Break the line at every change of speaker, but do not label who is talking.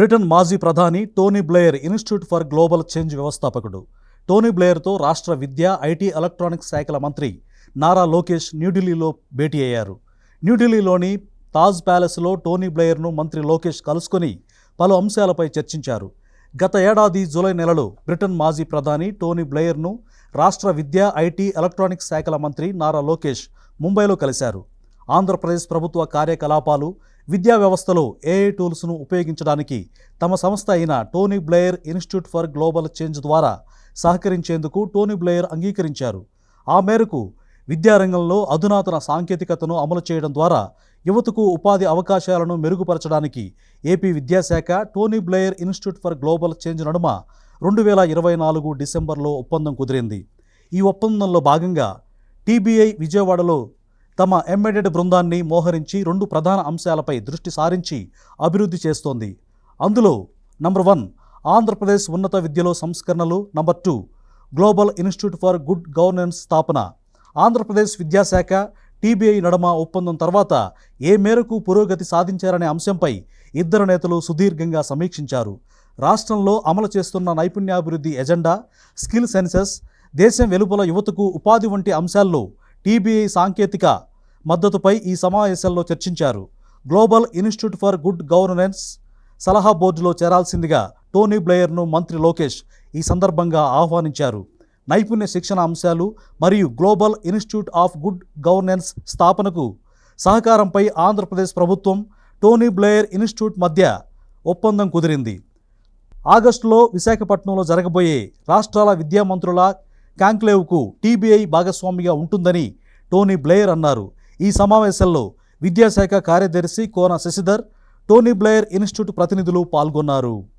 Britain మాజీ ప్రధాని Tony Blair institute for global change వ్యవస్థాపకుడు. టోనీ బ్లెయిర్తో రాష్ట్ర విద్య, ఐటీ, ఎలక్ట్రానిక్స్ శాఖల మంత్రి నారా లోకేష్ న్యూఢిల్లీలో భేటీ అయ్యారు. న్యూఢిల్లీలోని తాజ్ ప్యాలెస్లో టోనీ బ్లెయిర్ను మంత్రి లోకేష్ కలుసుకొని పలు అంశాలపై చర్చించారు. గత ఏడాది జూలై నెలలో బ్రిటన్ మాజీ ప్రధాని టోనీ బ్లెయిర్ను రాష్ట్ర విద్య, ఐటీ, ఎలక్ట్రానిక్స్ శాఖల మంత్రి నారా లోకేష్ ముంబైలో కలిశారు. ఆంధ్రప్రదేశ్ ప్రభుత్వ కార్యకలాపాలు, విద్యా వ్యవస్థలో ఏఐ టూల్స్ను ఉపయోగించడానికి తమ సంస్థ అయిన Tony Blair institute for global change ద్వారా సహకరించేందుకు టోనీ బ్లెయిర్ అంగీకరించారు. ఆ మేరకు విద్యారంగంలో అధునాతన సాంకేతికతను అమలు చేయడం ద్వారా యువతకు ఉపాధి అవకాశాలను మెరుగుపరచడానికి ఏపీ విద్యాశాఖ, Tony Blair institute for global change నడుమ 2024 డిసెంబర్లో ఒప్పందం కుదిరింది. ఈ ఒప్పందంలో భాగంగా టీబీఐ విజయవాడలో తమ ఎంబెడెడ్ బృందాన్ని మోహరించి 2 ప్రధాన అంశాలపై దృష్టి సారించి అభివృద్ధి చేస్తోంది. అందులో నంబర్ 1 ఆంధ్రప్రదేశ్ ఉన్నత విద్యలో సంస్కరణలు, number 2 global institute for good governance స్థాపన. ఆంధ్రప్రదేశ్ విద్యాశాఖ, టీబీఐ నడుమ ఒప్పందం తర్వాత ఏ మేరకు పురోగతి సాధించారనే అంశంపై ఇద్దరు నేతలు సుదీర్ఘంగా సమీక్షించారు. రాష్ట్రంలో అమలు చేస్తున్న నైపుణ్యాభివృద్ధి ఎజెండా, స్కిల్ సెన్సెస్, దేశం వెలుపల యువతకు ఉపాధి వంటి అంశాల్లో టీబీఐ సాంకేతిక మద్దతుపై ఈ సమావేశాల్లో చర్చించారు. Global institute for good governance సలహా బోర్డులో చేరాల్సిందిగా టోనీ బ్లెయిర్ను మంత్రి లోకేష్ ఈ సందర్భంగా ఆహ్వానించారు. నైపుణ్య శిక్షణ అంశాలు మరియు global institute of good governance స్థాపనకు సహకారంపై ఆంధ్రప్రదేశ్ ప్రభుత్వం, టోనీ బ్లెయిర్ ఇన్స్టిట్యూట్ మధ్య ఒప్పందం కుదిరింది. ఆగస్టులో విశాఖపట్నంలో జరగబోయే రాష్ట్రాల విద్యామంత్రుల కాంక్లేవ్కు టీబీఐ భాగస్వామిగా ఉంటుందని టోనీ బ్లెయిర్ అన్నారు. ఈ సమావేశంలో విద్యాశాఖ కార్యదర్శి కోన శశిధర్, టోనీ బ్లెయిర్ ఇన్స్టిట్యూట్ ప్రతినిధులు పాల్గొన్నారు.